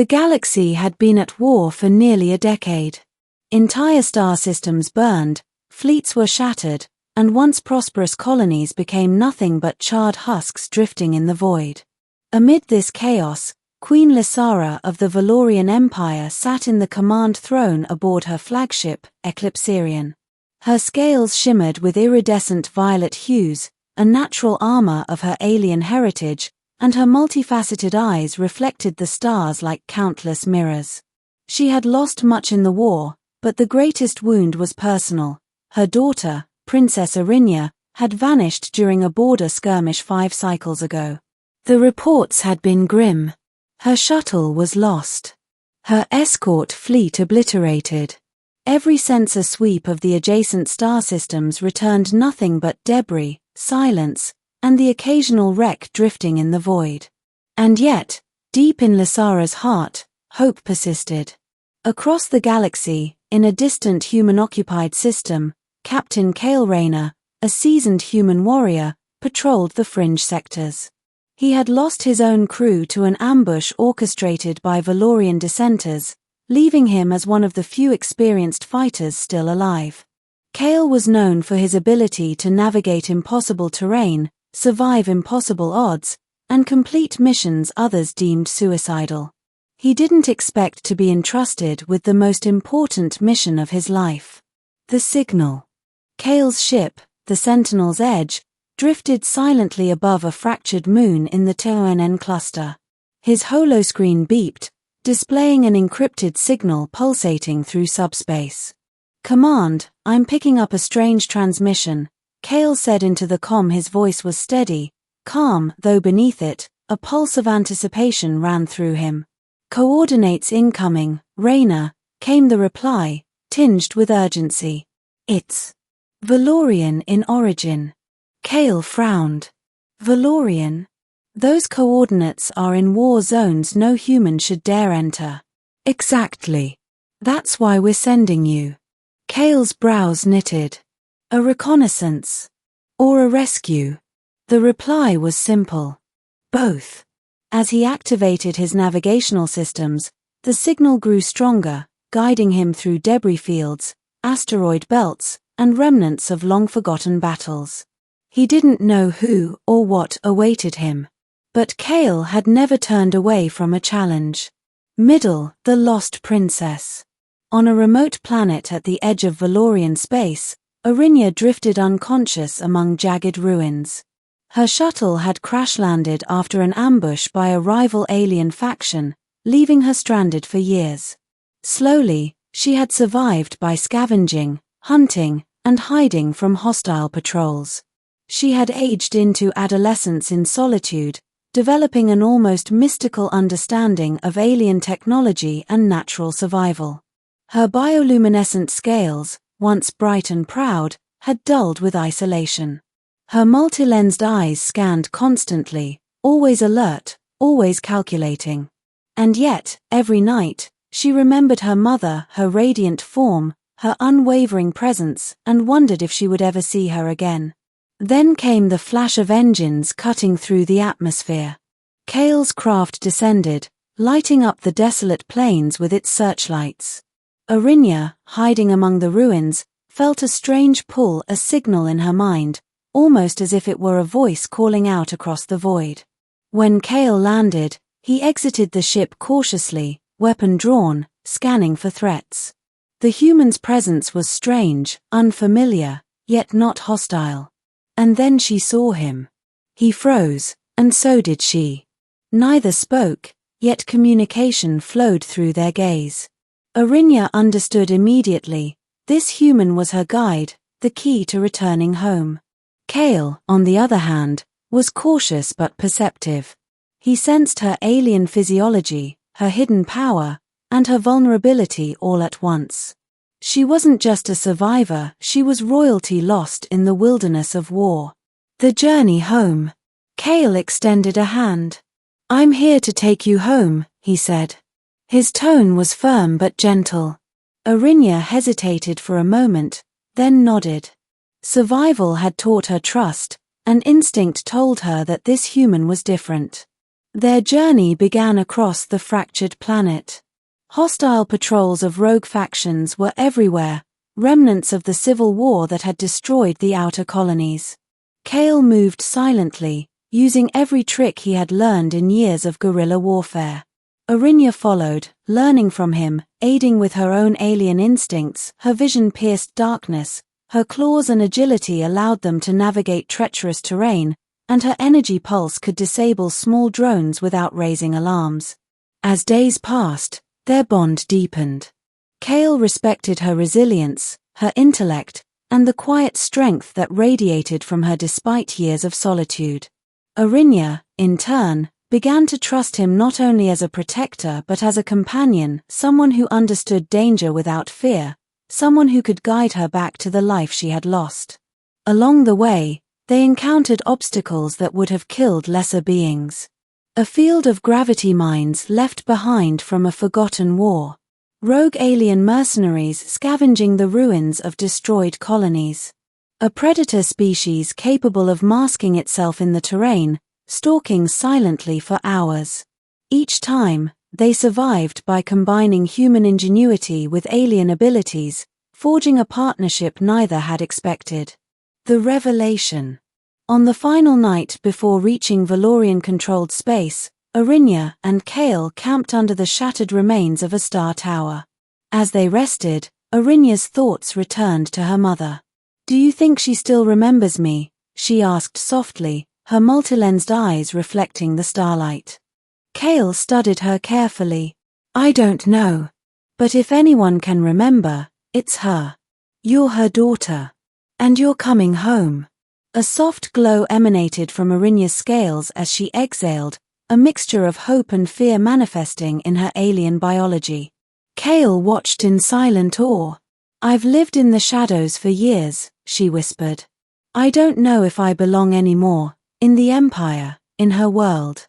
The galaxy had been at war for nearly a decade. Entire star systems burned, fleets were shattered, and once prosperous colonies became nothing but charred husks drifting in the void. Amid this chaos, Queen Lysara of the Valorian Empire sat in the command throne aboard her flagship, Eclipsarian. Her scales shimmered with iridescent violet hues, a natural armor of her alien heritage, and her multifaceted eyes reflected the stars like countless mirrors. She had lost much in the war, but the greatest wound was personal. Her daughter, Princess Arinia, had vanished during a border skirmish 5 cycles ago. The reports had been grim. Her shuttle was lost. Her escort fleet obliterated. Every sensor sweep of the adjacent star systems returned nothing but debris, silence, and the occasional wreck drifting in the void. And yet, deep in Lysara's heart, hope persisted. Across the galaxy, in a distant human-occupied system, Captain Kale Rayner, a seasoned human warrior, patrolled the fringe sectors. He had lost his own crew to an ambush orchestrated by Valorian dissenters, leaving him as one of the few experienced fighters still alive. Kale was known for his ability to navigate impossible terrain, survive impossible odds, and complete missions others deemed suicidal. He didn't expect to be entrusted with the most important mission of his life. The signal. Kale's ship, the Sentinel's Edge, drifted silently above a fractured moon in the TONN cluster. His holoscreen beeped, displaying an encrypted signal pulsating through subspace. "Command, I'm picking up a strange transmission," Kale said into the comm. His voice was steady, calm, though beneath it, a pulse of anticipation ran through him. "Coordinates incoming, Rayner," came the reply, tinged with urgency. "It's Valorian in origin." Kale frowned. "Valorian? Those coordinates are in war zones no human should dare enter." "Exactly. That's why we're sending you." Kale's brows knitted. "A reconnaissance? Or a rescue?" The reply was simple. "Both." As he activated his navigational systems, the signal grew stronger, guiding him through debris fields, asteroid belts, and remnants of long-forgotten battles. He didn't know who or what awaited him. But Kale had never turned away from a challenge. Middle, the lost princess. On a remote planet at the edge of Valorian space, Arinia drifted unconscious among jagged ruins. Her shuttle had crash-landed after an ambush by a rival alien faction, leaving her stranded for years. Slowly, she had survived by scavenging, hunting, and hiding from hostile patrols. She had aged into adolescence in solitude, developing an almost mystical understanding of alien technology and natural survival. Her bioluminescent scales, once bright and proud, had dulled with isolation. Her multi-lensed eyes scanned constantly, always alert, always calculating. And yet, every night, she remembered her mother, her radiant form, her unwavering presence, and wondered if she would ever see her again. Then came the flash of engines cutting through the atmosphere. Kale's craft descended, lighting up the desolate plains with its searchlights. Arinia, hiding among the ruins, felt a strange pull, a signal in her mind, almost as if it were a voice calling out across the void. When Kale landed, he exited the ship cautiously, weapon drawn, scanning for threats. The human's presence was strange, unfamiliar, yet not hostile. And then she saw him. He froze, and so did she. Neither spoke, yet communication flowed through their gaze. Arinia understood immediately. This human was her guide, the key to returning home. Kale, on the other hand, was cautious but perceptive. He sensed her alien physiology, her hidden power, and her vulnerability all at once. She wasn't just a survivor, she was royalty lost in the wilderness of war. The journey home. Kale extended a hand. "I'm here to take you home," he said. His tone was firm but gentle. Arinia hesitated for a moment, then nodded. Survival had taught her trust, and instinct told her that this human was different. Their journey began across the fractured planet. Hostile patrols of rogue factions were everywhere, remnants of the civil war that had destroyed the outer colonies. Kale moved silently, using every trick he had learned in years of guerrilla warfare. Arinya followed, learning from him, aiding with her own alien instincts. Her vision pierced darkness, her claws and agility allowed them to navigate treacherous terrain, and her energy pulse could disable small drones without raising alarms. As days passed, their bond deepened. Kale respected her resilience, her intellect, and the quiet strength that radiated from her despite years of solitude. Arinya, in turn, began to trust him not only as a protector but as a companion, someone who understood danger without fear, someone who could guide her back to the life she had lost. Along the way, they encountered obstacles that would have killed lesser beings. A field of gravity mines left behind from a forgotten war. Rogue alien mercenaries scavenging the ruins of destroyed colonies. A predator species capable of masking itself in the terrain, stalking silently for hours. Each time, they survived by combining human ingenuity with alien abilities, forging a partnership neither had expected. The revelation. On the final night before reaching Valorian-controlled space, Arinya and Kale camped under the shattered remains of a star tower. As they rested, Arinya's thoughts returned to her mother. "Do you think she still remembers me?" she asked softly, her multi-lensed eyes reflecting the starlight. Kale studied her carefully. "I don't know. But if anyone can remember, it's her. You're her daughter. And you're coming home." A soft glow emanated from Arinya's scales as she exhaled, a mixture of hope and fear manifesting in her alien biology. Kale watched in silent awe. "I've lived in the shadows for years," she whispered. "I don't know if I belong anymore, in the Empire, in her world."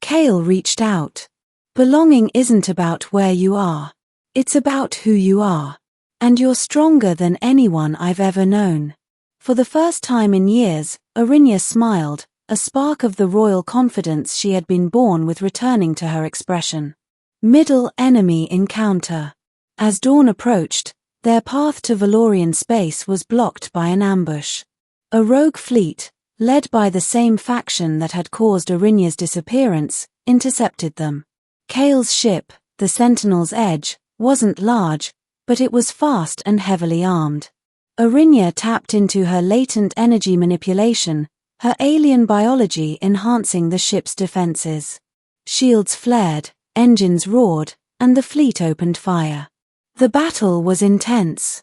Kale reached out. "Belonging isn't about where you are. It's about who you are. And you're stronger than anyone I've ever known." For the first time in years, Arinya smiled, a spark of the royal confidence she had been born with returning to her expression. Middle enemy encounter. As dawn approached, their path to Valorian space was blocked by an ambush. A rogue fleet, led by the same faction that had caused Arinya's disappearance, intercepted them. Kale's ship, the Sentinel's Edge, wasn't large, but it was fast and heavily armed. Arinya tapped into her latent energy manipulation, her alien biology enhancing the ship's defenses. Shields flared, engines roared, and the fleet opened fire. The battle was intense.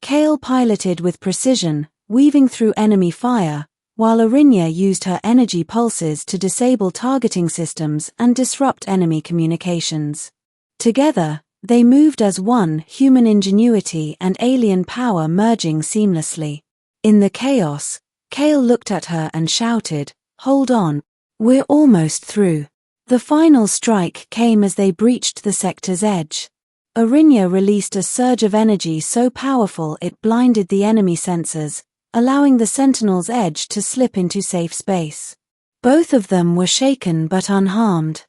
Kale piloted with precision, weaving through enemy fire, while Arinya used her energy pulses to disable targeting systems and disrupt enemy communications. Together, they moved as one, human ingenuity and alien power merging seamlessly. In the chaos, Kale looked at her and shouted, "Hold on, we're almost through." The final strike came as they breached the sector's edge. Arinya released a surge of energy so powerful it blinded the enemy sensors, allowing the Sentinel's Edge to slip into safe space. Both of them were shaken but unharmed.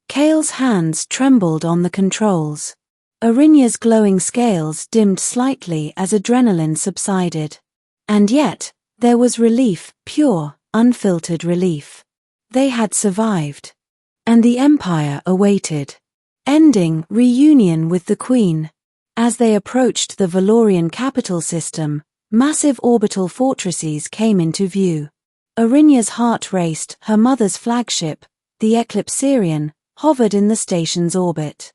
Kale's hands trembled on the controls. Arinya's glowing scales dimmed slightly as adrenaline subsided. And yet, there was relief, pure, unfiltered relief. They had survived. And the Empire awaited. Ending reunion with the Queen. As they approached the Valorian capital system, massive orbital fortresses came into view. Arinya's heart raced, her mother's flagship, the Eclipsarian, hovered in the station's orbit.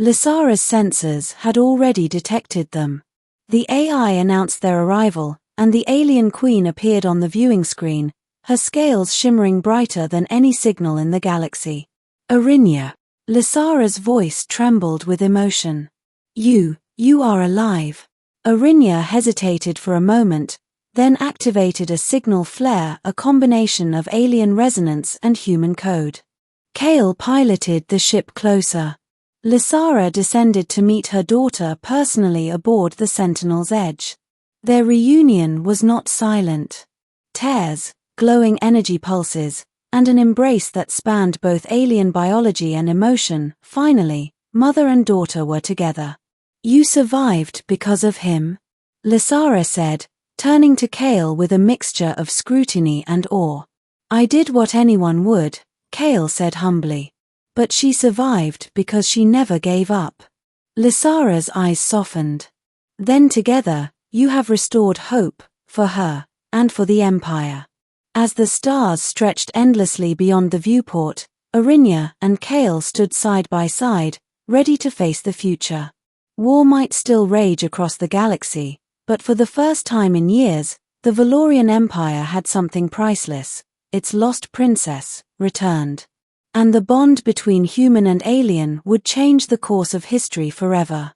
Lysara's sensors had already detected them. The AI announced their arrival, and the alienqueen appeared on the viewing screen, her scales shimmering brighter than any signal in the galaxy. "Arinya." Lysara's voice trembled with emotion. You are alive." Arinya hesitated for a moment, then activated a signal flare, a combination of alien resonance and human code. Kale piloted the ship closer. Lysara descended to meet her daughter personally aboard the Sentinel's Edge. Their reunion was not silent. Tears, glowing energy pulses, and an embrace that spanned both alien biology and emotion. Finally, mother and daughter were together. "You survived because of him?" Lysara said, turning to Kale with a mixture of scrutiny and awe. "I did what anyone would," Kale said humbly. "But she survived because she never gave up." Lysara's eyes softened. "Then together, you have restored hope, for her, and for the Empire." As the stars stretched endlessly beyond the viewport, Arinya and Kale stood side by side, ready to face the future. War might still rage across the galaxy, but for the first time in years, the Valorian Empire had something priceless. Its lost princess returned. And the bond between human and alien would change the course of history forever.